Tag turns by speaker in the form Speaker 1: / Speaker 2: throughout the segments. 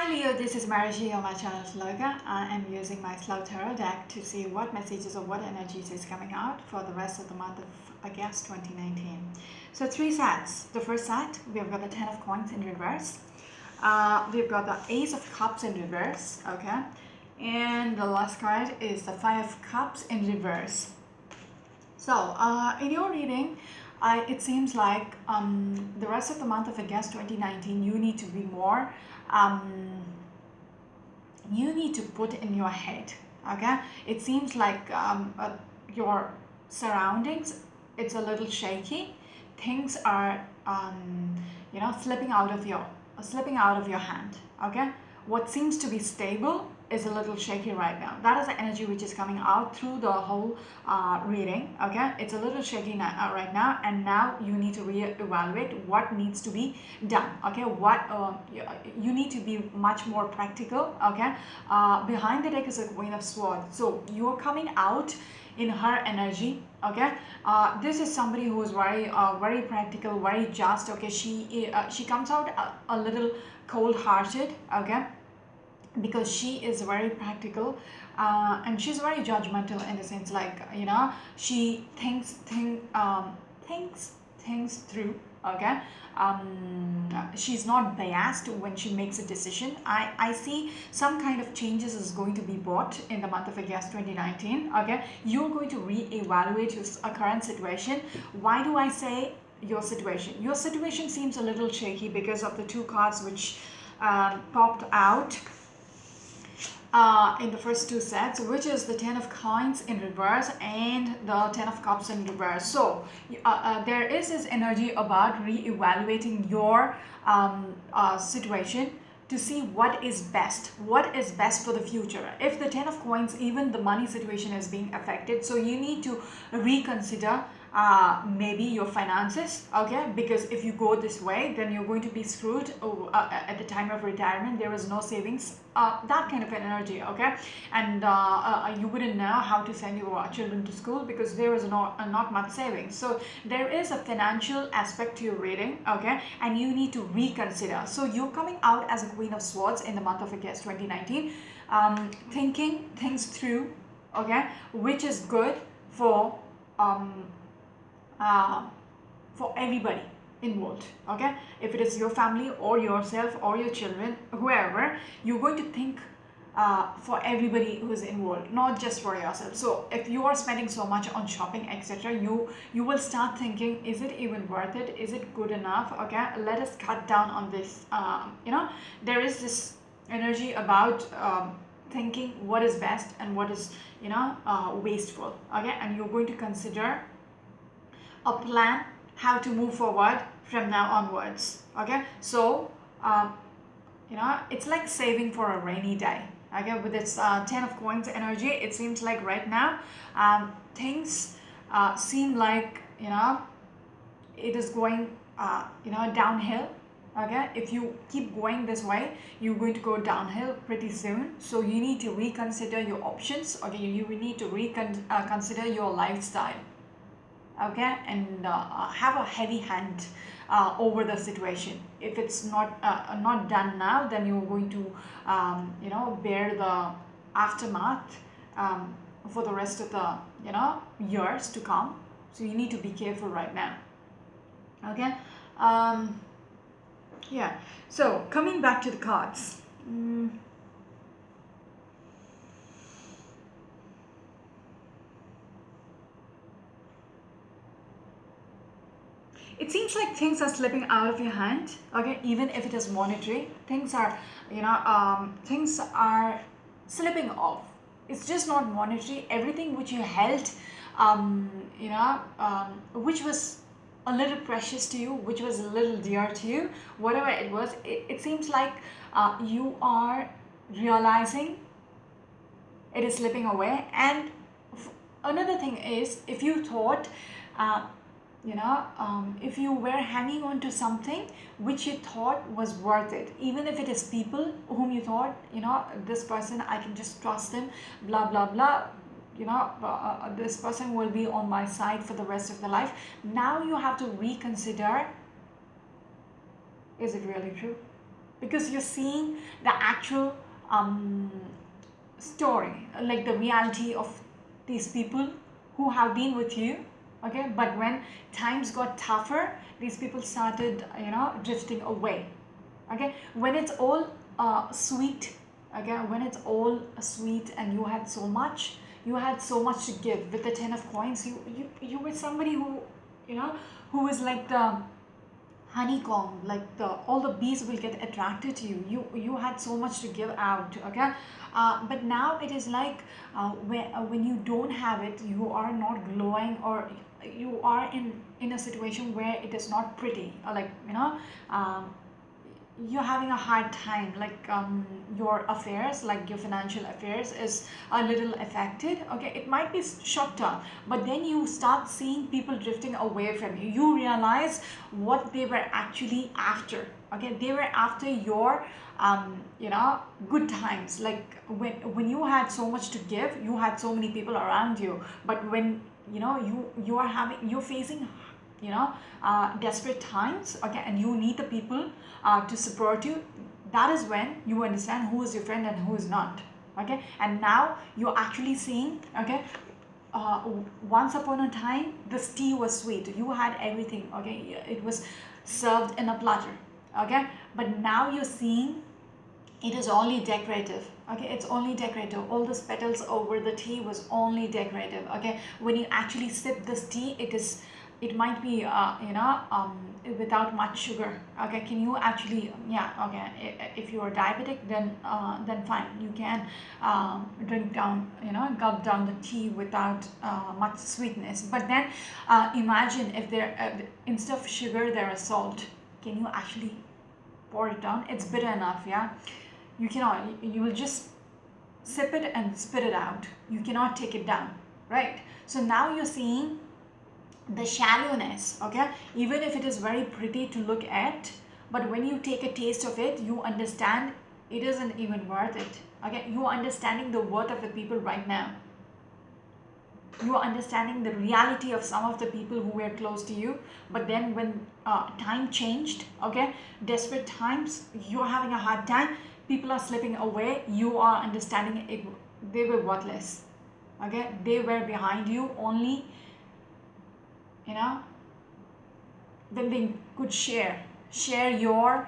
Speaker 1: Hi Leo, this is Marishi on my channel Sloga. I am using my Slow Tarot deck to see what messages or what energies is coming out for the rest of the month of August 2019. So three sets. The first set, we have got the 10 of Coins in reverse. We've got the Ace of Cups in reverse, okay? And the last card is the 5 of Cups in reverse. So, in your reading, it seems like the rest of the month of August 2019, you need to be more, you need to put in your head, okay? It seems like your surroundings, it's a little shaky. Things are, slipping out of your hand, okay? What seems to be stable is a little shaky right now. That is the energy which is coming out through the whole reading, okay? It's a little shaky right now, and now you need to reevaluate what needs to be done, okay? What you need to be much more practical, okay? Behind the deck is a Queen of Swords, so you're coming out in her energy, okay? This is somebody who is very practical, very just, okay? She comes out a little cold-hearted, okay? Because she is very practical, and she's very judgmental in the sense, like, she thinks things through, okay? She's not biased when she makes a decision. I see some kind of changes is going to be brought in the month of August 2019, okay? You're going to re-evaluate your current situation. Why do I say your situation? Your situation seems a little shaky because of the two cards which popped out in the first two sets, which is the 10 of Coins in reverse and the 10 of Cups in reverse. So there is this energy about re-evaluating your situation to see what is best for the future. If the 10 of Coins, even the money situation is being affected, so you need to reconsider maybe your finances, okay? Because if you go this way, then you're going to be screwed at the time of retirement. There is no savings, that kind of an energy, okay? And you wouldn't know how to send your children to school because there is not much savings. So there is a financial aspect to your reading, okay? And you need to reconsider. So you're coming out as a Queen of Swords in the month of August 2019, thinking things through, okay? Which is good for everybody involved, okay? If it is your family or yourself or your children, whoever, you're going to think for everybody who is involved, not just for yourself. So if you are spending so much on shopping, etc., you will start thinking, is it even worth it? Is it good enough? Okay, let us cut down on this. There is this energy about thinking what is best and what is wasteful, okay? And you're going to consider a plan how to move forward from now onwards, okay? So it's like saving for a rainy day, okay? With its 10 of Coins energy, it seems like right now things seem like it is going downhill, okay? If you keep going this way, you're going to go downhill pretty soon. So you need to reconsider your options, okay? You need to consider your lifestyle, okay? And have a heavy hand over the situation. If it's not done now, then you're going to bear the aftermath for the rest of the years to come. So you need to be careful right now, okay? Yeah, so coming back to the cards, it seems like things are slipping out of your hand, okay? Even if it is monetary, things are things are slipping off. It's just not monetary. Everything which you held, which was a little precious to you, which was a little dear to you, whatever it was, it seems like you are realizing it is slipping away. And another thing is, if you thought if you were hanging on to something which you thought was worth it, even if it is people whom you thought, this person, I can just trust him, blah blah blah, this person will be on my side for the rest of the life. Now you have to reconsider, is it really true? because you're seeing the actual story, like the reality of these people who have been with you. Okay, but when times got tougher, these people started, drifting away. Okay, when it's all sweet, okay, when it's all sweet and you had so much to give with the 10 of coins, you were somebody who, who is like the honeycomb, like the all the bees will get attracted to you. You had so much to give out. Okay, but now it is like, when you don't have it, you are not glowing, or you are in a situation where it is not pretty, or like, you're having a hard time, like, your affairs, like your financial affairs is a little affected. Okay, it might be short term, but then you start seeing people drifting away from you. You realize what they were actually after. Okay, they were after your good times, like when you had so much to give, you had so many people around you. But when you're facing, desperate times, okay, and you need the people to support you, that is when you understand who is your friend and who is not. Okay, and now you're actually seeing, okay, uh, once upon a time this tea was sweet, you had everything, okay, it was served in a platter. Okay, but now you're seeing it is only decorative. Okay, it's only decorative. All those petals over the tea was only decorative. Okay, when you actually sip this tea, it might be without much sugar. Okay, can you actually, yeah, okay, if you are diabetic, then fine, you can drink down, gulp down the tea without much sweetness. But then imagine if there, instead of sugar there is salt. Can you actually pour it down? It's bitter enough, yeah. You cannot, you will just sip it and spit it out. You cannot take it down, right? So now you're seeing the shallowness. Okay, even if it is very pretty to look at, but when you take a taste of it, you understand it isn't even worth it. Okay, you are understanding the worth of the people right now. You are understanding the reality of some of the people who were close to you. But then when time changed, okay, desperate times, you're having a hard time, people are slipping away, you are understanding it, they were worthless. Okay, they were behind you only, when they could share your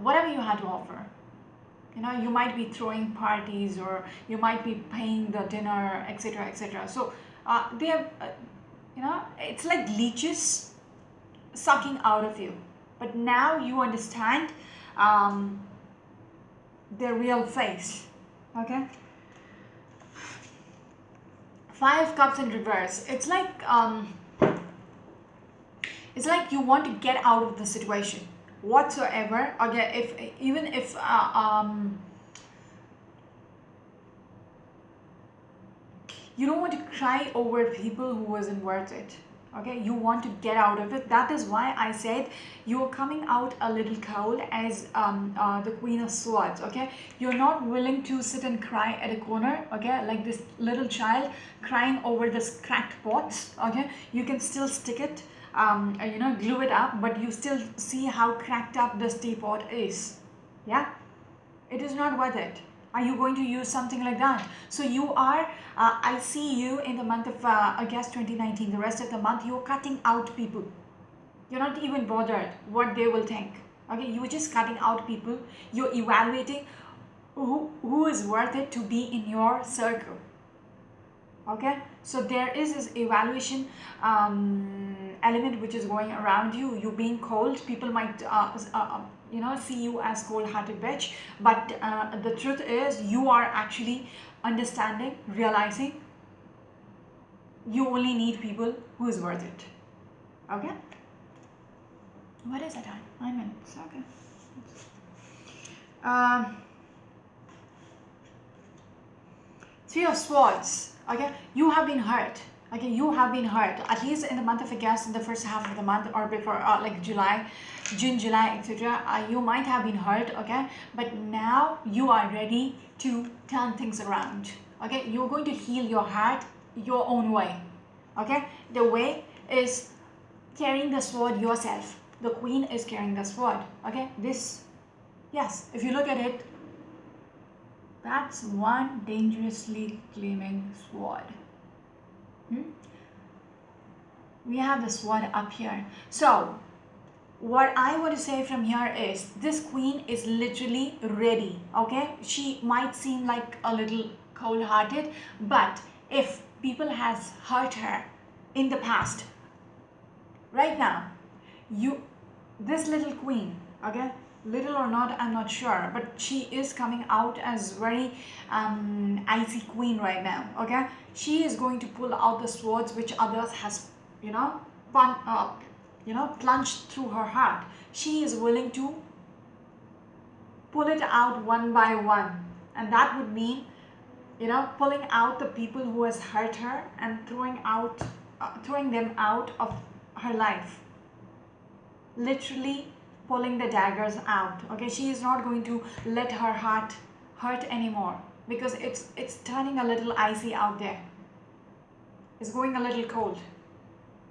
Speaker 1: whatever you had to offer. You might be throwing parties, or you might be paying the dinner, etc., etc. So they have, it's like leeches sucking out of you. But now you understand their real face. Okay, 5 cups in reverse. It's like you want to get out of the situation whatsoever. Okay, if even if you don't want to cry over people who wasn't worth it. Okay, you want to get out of it. That is why I said you're coming out a little cold as the Queen of Swords. Okay, you're not willing to sit and cry at a corner. Okay, like this little child crying over this cracked pots. Okay, you can still stick it, glue it up, but you still see how cracked up this teapot is. Yeah, it is not worth it. Are you going to use something like that? So you are, I see you in the month of August 2019, the rest of the month, you're cutting out people. You're not even bothered what they will think. Okay, you're just cutting out people. You're evaluating who is worth it to be in your circle. Okay, so there is this evaluation element which is going around you. You being cold, people might see you as cold-hearted bitch, but the truth is you are actually understanding, realizing you only need people who is worth it. Okay, what is the time? 9 minutes. Okay. Three of Swords. Okay, you have been hurt. Okay, you have been hurt, at least in the month of August, in the first half of the month, or before, like July, June, July, etc. You might have been hurt. Okay, but now you are ready to turn things around. Okay, you're going to heal your heart your own way. Okay, the way is carrying the sword yourself. the queen is carrying the sword. Okay, this, yes, if you look at it, that's one dangerously gleaming sword. Hmm? We have the sword up here. So what I want to say from here is this queen is literally ready. Okay, she might seem like a little cold-hearted, but if people has hurt her in the past, right now, you, this little queen, okay, little or not, I'm not sure, but she is coming out as very icy queen right now. Okay, she is going to pull out the swords which others has, you know, plunged through her heart. She is willing to pull it out one by one, and that would mean, you know, pulling out the people who has hurt her and throwing them out of her life, literally pulling the daggers out. Okay, she is not going to let her heart hurt anymore, because it's turning a little icy out there. It's going a little cold.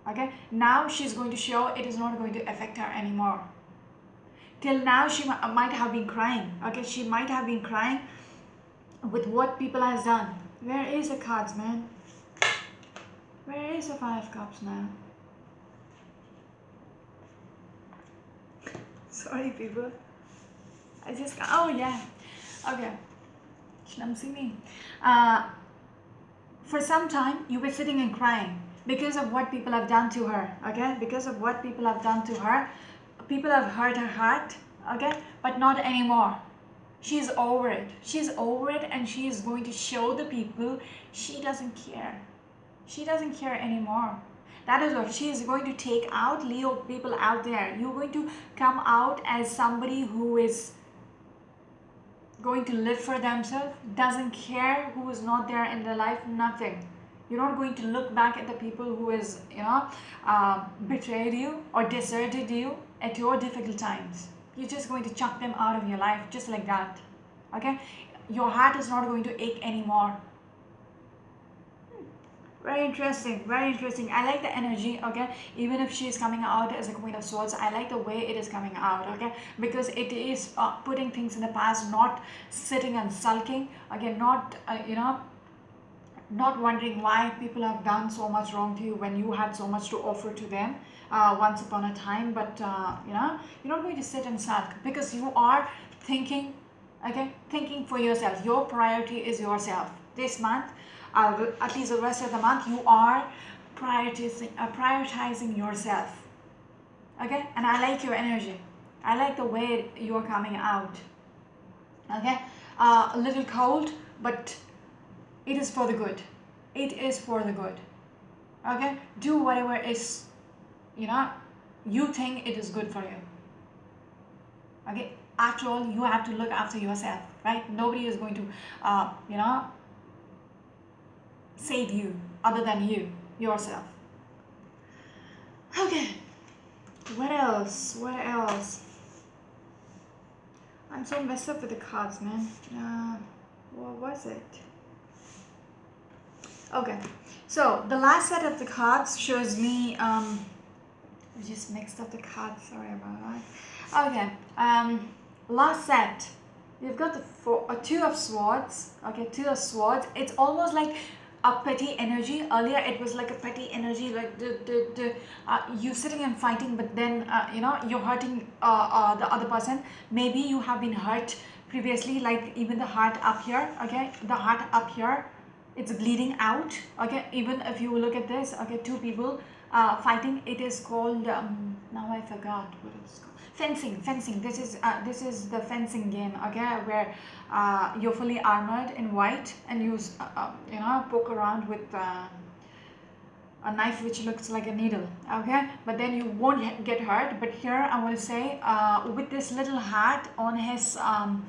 Speaker 1: Okay, now she's going to show it is not going to affect her anymore. Till now she might have been crying. Okay, she might have been crying with what people has done. Where is the cards, man? Where is the 5 cups now? Sorry, people. I just, oh yeah. Okay. Schnumsy me. For some time, you were sitting and crying because of what people have done to her. Okay? Because of what people have done to her. People have hurt her heart. Okay? But not anymore. She's over it. She's over it, and she is going to show the people she doesn't care. She doesn't care anymore. That is what she is going to take out. Leo people out there, you're going to come out as somebody who is going to live for themselves, doesn't care who is not there in their life, nothing. You're not going to look back at the people who is, you know, betrayed you or deserted you at your difficult times. You're just going to chuck them out of your life just like that. Okay, your heart is not going to ache anymore. Very interesting, very interesting. I like the energy. Okay, even if she is coming out as a Queen of Swords, I like the way it is coming out. Okay, because it is putting things in the past, not sitting and sulking. Again, not you know, not wondering why people have done so much wrong to you when you had so much to offer to them once upon a time. But you know, you're not going to sit and sulk, because you are thinking, okay, thinking for yourself. Your priority is yourself. This month, at least the rest of the month, you are prioritizing yourself. Okay, and I like your energy. I like the way you're coming out. Okay, a little cold, but it is for the good. It is for the good. Okay, do whatever is, you know, you think it is good for you. Okay, after all, you have to look after yourself, right? Nobody is going to you know, save you other than you yourself. Okay, what else, what else? I'm so messed up with the cards, man. What was it? Okay, so the last set of the cards shows me I just mixed up the cards, sorry about that. Okay, last set, you've got the two of swords. Okay, two of swords. It's almost like a petty energy. Earlier it was like a petty energy, like you sitting and fighting, but then you know, you're hurting the other person. Maybe you have been hurt previously, like even the heart up here. Okay, the heart up here, it's bleeding out. Okay, even if you look at this, okay, two people fighting. It is called now I forgot what it's called. Fencing. This is the fencing game. Okay, where you're fully armored in white and you you know, poke around with a knife which looks like a needle. Okay, but then you won't get hurt. But here I want to say with this little hat on his on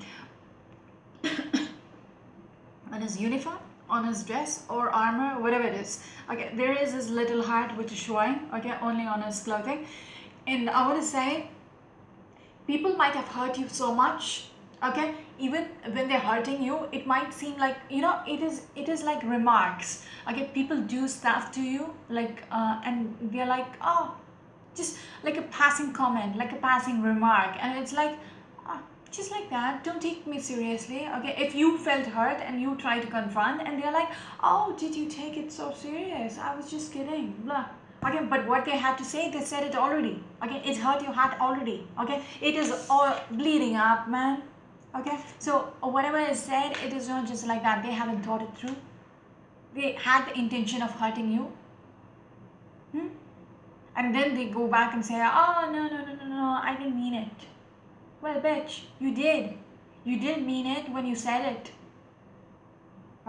Speaker 1: his uniform, on his dress or armor, whatever it is. Okay, there is this little hat which is showing, okay, only on his clothing. And I want to say, people might have hurt you so much. Okay, even when they're hurting you, it might seem like, you know, it is like remarks. Okay, people do stuff to you, like and they're like, oh, just like a passing comment, like a passing remark, and it's like, uh, just like that, don't take me seriously. Okay, if you felt hurt and you try to confront and they're like, oh, did you take it so serious, I was just kidding, blah. Okay, but what they had to say, they said it already. Okay, it hurt your heart already. Okay, it is all bleeding up, man. Okay, so whatever is said, it is not just like that. They haven't thought it through. They had the intention of hurting you. Hmm? And then they go back and say, oh, no, no, no, no, no, I didn't mean it. Well, bitch, you did. You did mean it when you said it.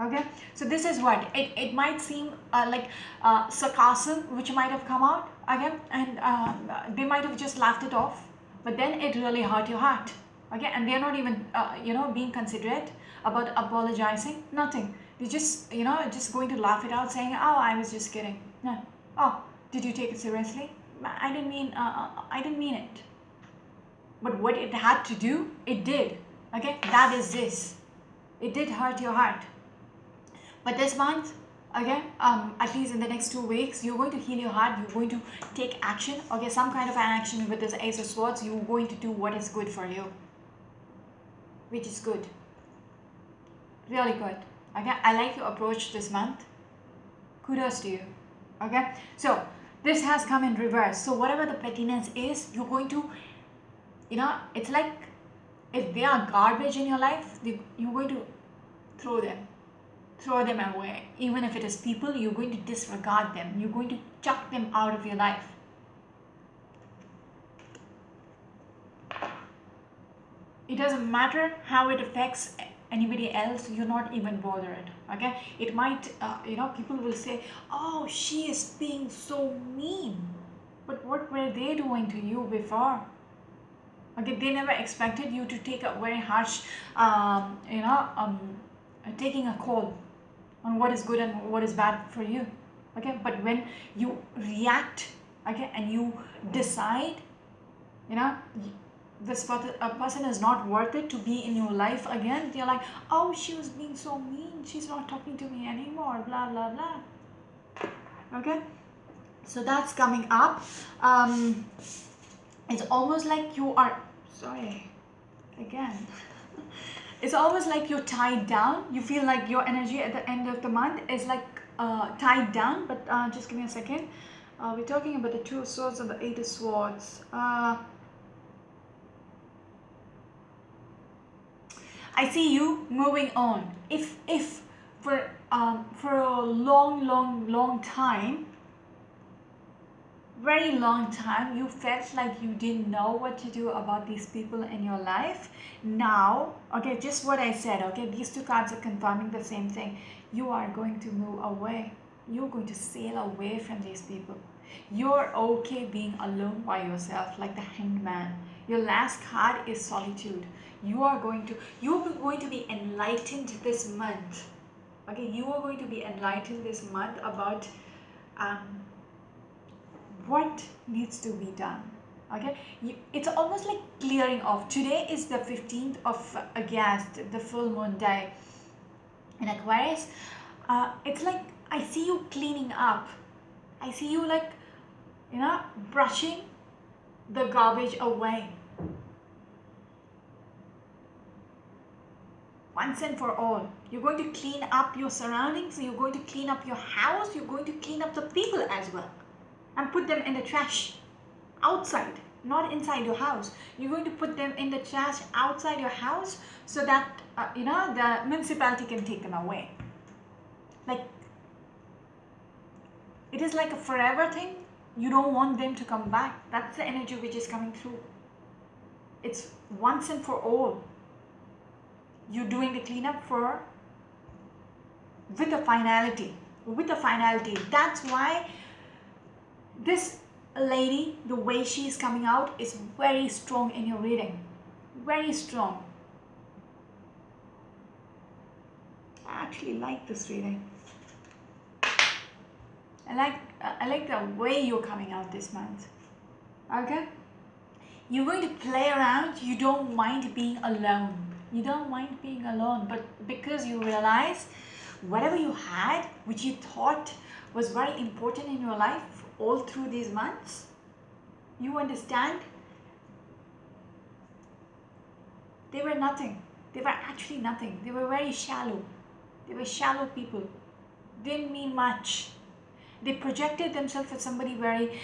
Speaker 1: Okay, so this is what it might seem like sarcasm, which might have come out again, and they might have just laughed it off, but then it really hurt your heart. Okay, and they're not even being considerate about apologizing. Nothing. They just just going to laugh it out, saying, "Oh, I was just kidding." No. Oh, did you take it seriously? I didn't mean. I didn't mean it. But what it had to do, it did. Okay, that is this. It did hurt your heart. But this month, okay, at least in the next 2 weeks, you're going to heal your heart. You're going to take action. Okay, some kind of an action with this Ace of Swords. You're going to do what is good for you, which is good. Really good. Okay, I like your approach this month. Kudos to you. Okay, so this has come in reverse. So whatever the pettiness is, you're going to, it's like if they are garbage in your life, you're going to throw them. Throw them away. Even if it is people, you're going to disregard them. You're going to chuck them out of your life. It doesn't matter how it affects anybody else, you're not even bothered. Okay, it might people will say, oh, she is being so mean, but what were they doing to you before? Okay, they never expected you to take a very harsh taking a call on what is good and what is bad for you. Okay, but when you react, okay, and you decide, this person is not worth it to be in your life again, you're like, oh, she was being so mean, she's not talking to me anymore, blah blah blah. Okay, so that's coming up. It's almost like you are, sorry, again. It's almost like you're tied down. You feel like your energy at the end of the month is like tied down. But just give me a second. We're talking about the Two of Swords and the Eight of Swords. I see you moving on. If for a long time, very long time, you felt like you didn't know what to do about these people in your life. Now, okay, just what I said, okay, these two cards are confirming the same thing. You are going to move away. You're going to sail away from these people. You're okay being alone by yourself, like the Hanged Man. Your last card is solitude. You're going to be enlightened this month. Okay, you are going to be enlightened this month about what needs to be done. Okay, it's almost like clearing off. Today is the 15th of August, the full moon day in Aquarius. It's like I see you cleaning up. I see you like brushing the garbage away once and for all. You're going to clean up your surroundings. You're going to clean up your house. You're going to clean up the people as well, and put them in the trash outside, not inside your house. You're going to put them in the trash outside your house so that the municipality can take them away. Like, it is like a forever thing. You don't want them to come back. That's the energy which is coming through. It's once and for all. You're doing the cleanup with a finality. That's why this lady, the way she's coming out, is very strong in your reading. Very strong. I actually like this reading. I like the way you're coming out this month. Okay? You're going to play around. You don't mind being alone. But because you realize whatever you had, which you thought was very important in your life all through these months, You understand? They were nothing. They were actually nothing. They were very shallow. They were shallow people. Didn't mean much. They projected themselves as somebody very,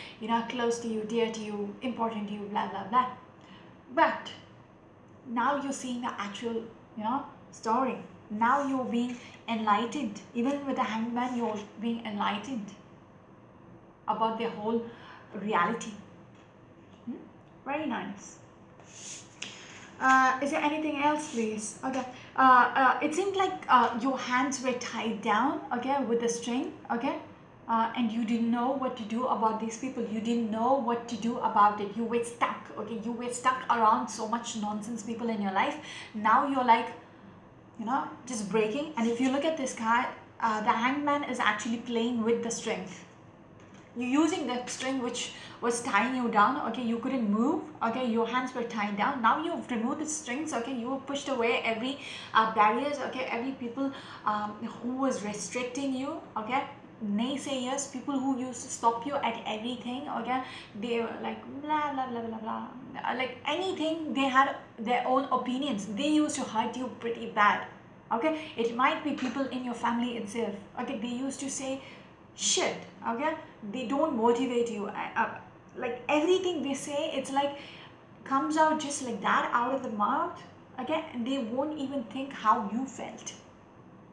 Speaker 1: close to you, dear to you, important to you, blah, blah, blah. But now you're seeing the actual, story. Now you're being enlightened. Even with the hangman, you're being enlightened about the whole reality. Very nice. Is there anything else, please? Okay. It seemed like your hands were tied down, okay, with the string, okay, and you didn't know what to do about these people. You didn't know what to do about it. You were stuck, okay. You were stuck around so much nonsense people in your life. Now you're like, just breaking. And if you look at this card, the hangman is actually playing with the string. You're using that string which was tying you down, okay, you couldn't move, okay, your hands were tied down. Now you've removed the strings, okay, you have pushed away every barriers, okay, every people who was restricting you, okay, naysayers, people who used to stop you at everything, okay, they were like blah blah blah blah blah, like anything, they had their own opinions, they used to hurt you pretty bad, okay. It might be people in your family itself, okay, they used to say shit, okay, they don't motivate you, like everything they say, it's like comes out just like that out of the mouth, okay, and they won't even think how you felt,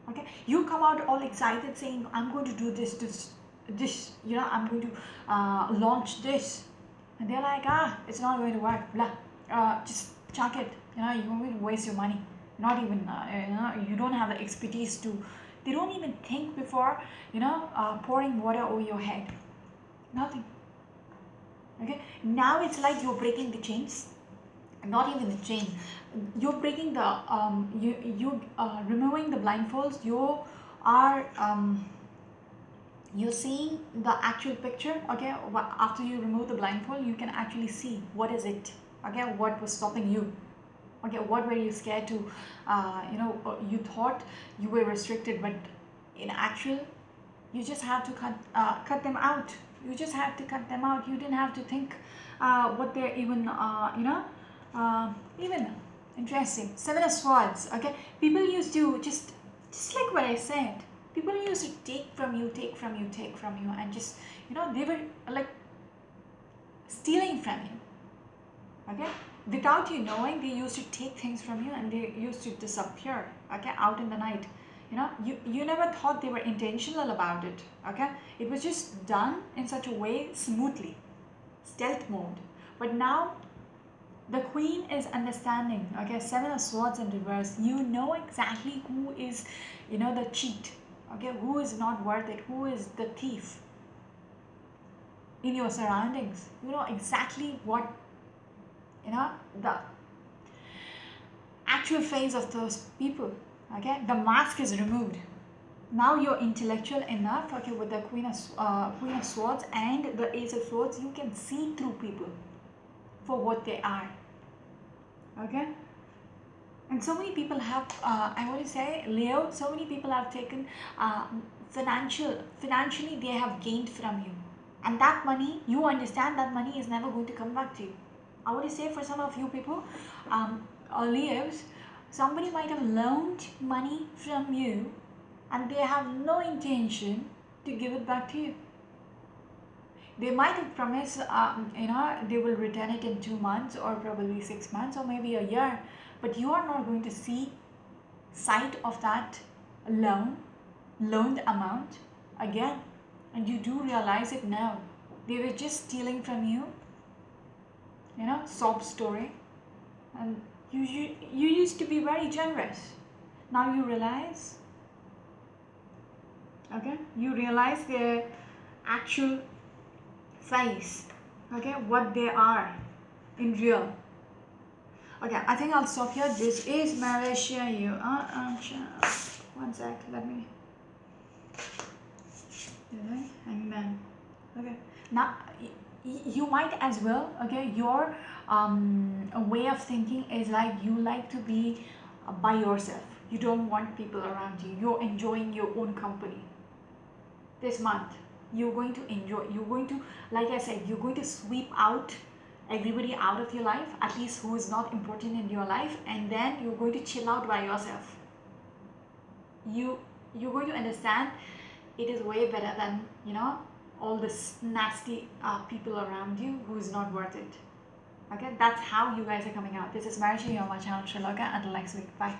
Speaker 1: okay. You come out all excited saying I'm going to do this, I'm going to launch this, and they're like, it's not going to work, blah, just chuck it, you're going to waste your money, not even you don't have the expertise to, they don't even think before pouring water over your head, nothing, okay. Now it's like you're breaking the chains, not even the chain, you're breaking the you removing the blindfolds, you are you're seeing the actual picture, okay. After you remove the blindfold, you can actually see what is it, okay, what was stopping you, okay, what were you scared to you thought you were restricted, but in actual you just have to cut them out. You just have to cut them out. You didn't have to think what they're even even interesting. Seven of Swords, okay. People used to just like what I said, people used to take from you, and just they were like stealing from you, okay. Without you knowing, they used to take things from you and they used to disappear, okay, out in the night. You never thought they were intentional about it, okay. It was just done in such a way, smoothly, stealth mode. But now the queen is understanding, okay. Seven of Swords in reverse, you know exactly who is the cheat, okay, who is not worth it, who is the thief in your surroundings. You know exactly what the actual face of those people, okay. The mask is removed. Now you're intellectual enough, okay, with the Queen of Swords and the Ace of Swords, you can see through people for what they are, okay. And so many people have I want to say, Leo, so many people have taken financially they have gained from you, and that money, you understand that money is never going to come back to you. I want to say, for some of you people, Leos, somebody might have loaned money from you and they have no intention to give it back to you. They might have promised, they will return it in 2 months or probably 6 months or maybe a year, but you are not going to see sight of that loaned amount again, and you do realize it now. They were just stealing from you, sob story, and you used to be very generous. Now you realize, okay, you realize their actual face, okay, what they are in real. Okay, I think I'll stop here. This is Malaysia. One sec, let me. Amen. Okay, now you might as well, okay, your way of thinking is like you like to be by yourself. You don't want people around you. You're enjoying your own company. This month you're going to enjoy, you're going to, like I said, you're going to sweep out everybody out of your life, at least who is not important in your life, and then you're going to chill out by yourself. You're going to understand it is way better than, all this nasty people around you who is not worth it. Okay, that's how you guys are coming out. This is Marishi here on my channel Triloka. Until next week, bye.